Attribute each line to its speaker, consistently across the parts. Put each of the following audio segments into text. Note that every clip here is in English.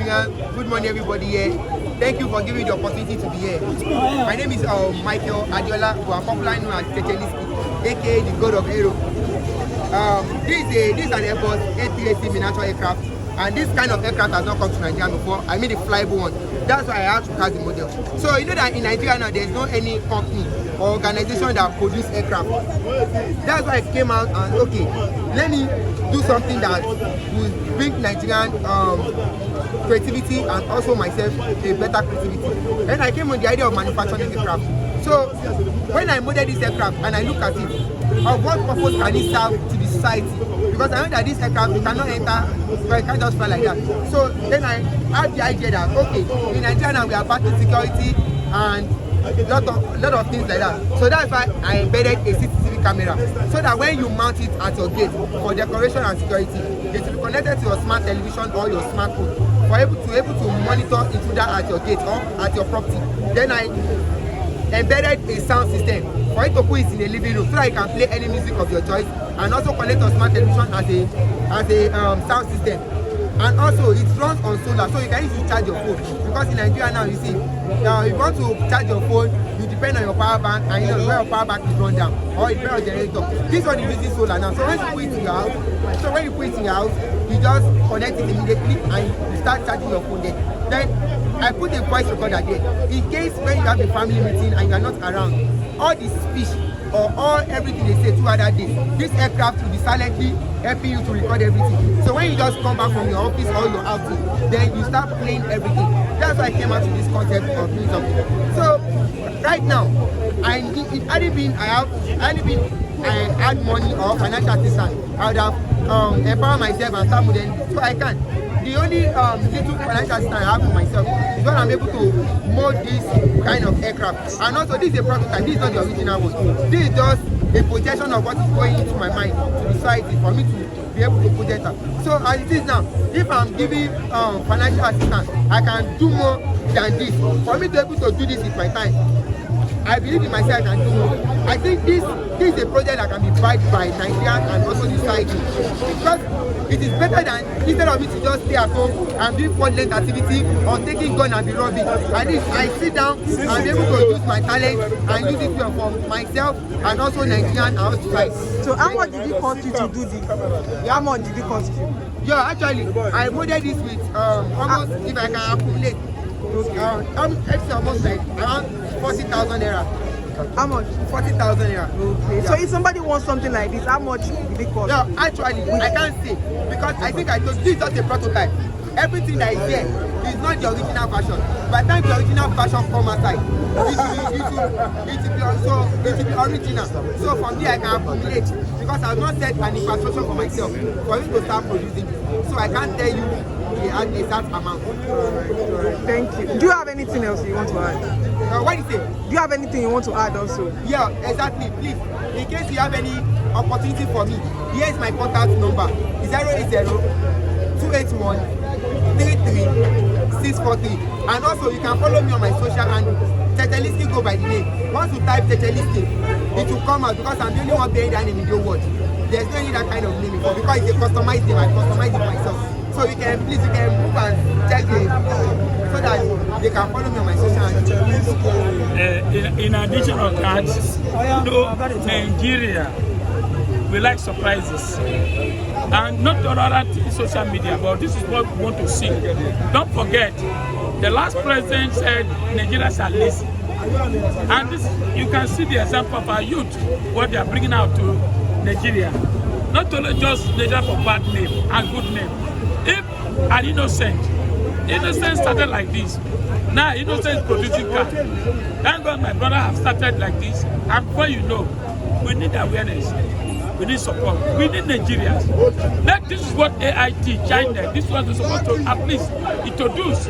Speaker 1: Nigerians. Good morning, everybody here. Thank you for giving me the opportunity to be here. My name is Adeola, who are popularly known as Che-Chelesky, aka the God of Aero. This is an Airbus A380 miniature aircraft, and this kind of aircraft has not come to Nigeria before. I mean the flyable one. That's why I have to cast the model. So you know that in Nigeria now there's no any company or organization that produce aircraft. That's why I came out and okay, let me do something that will bring Nigerian creativity and also myself a better creativity. Then I came on the idea of manufacturing aircraft. So when I modeled this aircraft and I look at it, of what purpose can it serve to the society? Because I know that this aircraft you cannot enter, but it can't just fly like that. So then I had the idea that okay, in Nigeria now we are battling security and lot of things like that. So that's why I embedded a CCTV camera, so that when you mount it at your gate for decoration and security, it will be connected to your smart television or your smartphone for able to monitor intruder at your gate or at your property. Then I embedded a sound system for it to put it in a living room so that you can play any music of your choice, and also connect your smart television as a sound system. And also it runs on solar, so you can easily charge your phone, because in Nigeria now you see if you want to charge your phone you depend on your power bank, and you know where your power bank is run down, or it depends on generator. This one is using solar now, so when you put it in your house, you just connect it immediately and you start charging your phone there. Then I put a voice recorder there in case when you have a family meeting and you are not around, all the speech or everything they say throughout that day, this aircraft will be silently helping you to record everything. So when you just come back from your office or your outing, then you start playing everything. That's why I came out with this concept of doing something. So right now, I had money or financial assistance, I would have empowered myself and start modeling. So I can. The only little financial assistance I have for myself is when I'm able to mold this kind of aircraft. And also this is a prototype, this is not the original one. This is just a projection of what is going into my mind to the society for me to be able to project that. So as it is now, if I'm giving financial assistance, I can do more than this. For me to be able to do this with my time, I believe in myself and do more. I think this is a project that can be backed by Nigeria and also the society, because it is better than instead of me to just stay at home and do fraudulent activity or taking gun and be robbing. At least I sit down and be able to use my talent and use it for myself and also Nigerian and also society.
Speaker 2: So how much did it cost you to do this? How much did it cost you?
Speaker 1: Yeah, actually, I modeled this with almost, if I can accumulate, it's almost like around 40,000 naira.
Speaker 2: How much?
Speaker 1: 40,000 naira.
Speaker 2: Okay. Yeah. So if somebody wants something like this, how much did it cost?
Speaker 1: Yeah, actually, I can't say, because I think I told you, this is just a prototype. Everything that is here is not the original version. By the time the original version comes outside, it will be original. So from there I can accumulate, because I have not set an infrastructure for myself for me to start producing. So I can't tell you the exact amount.
Speaker 2: Alright. Thank you. Do you have anything else you want to add?
Speaker 1: What do you say?
Speaker 2: Do you have anything you want to add also?
Speaker 1: Yeah, exactly. Please, in case you have any opportunity for me, here is my contact number. 080-281-33-643. And also you can follow me on my social handle. Che-Chelesky go by the name. Once you type Che-Chelesky, it will come out, because I'm the only one bearing that name in the world. There's no need that kind of name before, because it's a customized name. I customize it myself. So you can move and check it so that they can follow me on my social handle.
Speaker 3: In addition to that, you know, Nigeria, we like surprises. And not all other social media, but this is what we want to see. Don't forget, the last president said Nigerians are lazy. And this, you can see the example of our youth, what they are bringing out to Nigeria. Not only just Nigeria for bad name and good name. If an innocent started like this, now innocent is producing car. Thank God my brother have started like this. And before you know, we need awareness, we need support, we need Nigerians. That this is what AIT, China, this was supposed to at least introduce.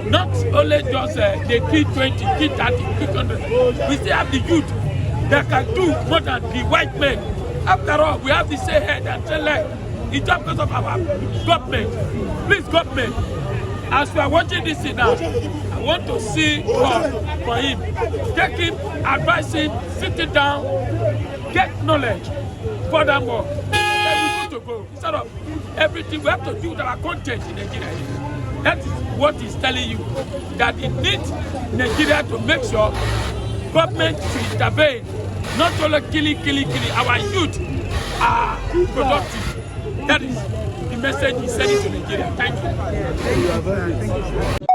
Speaker 3: Not only just the T20, T30, T100. We still have the youth that can do more than the white men. After all, we have the same head and same leg. It's just because of our government. Please, government, as we are watching this thing now, I want to see God for him. Take him, advise him, sit him down, get knowledge. Furthermore, then we need to go. Instead of everything, we have to do with our content in Nigeria. That is what he's telling you, that it needs Nigeria to make sure government should intervene, not only killing. Our youth are productive. That is the message he's sending to Nigeria. Thank you.
Speaker 2: Yeah, thank you. Thank you.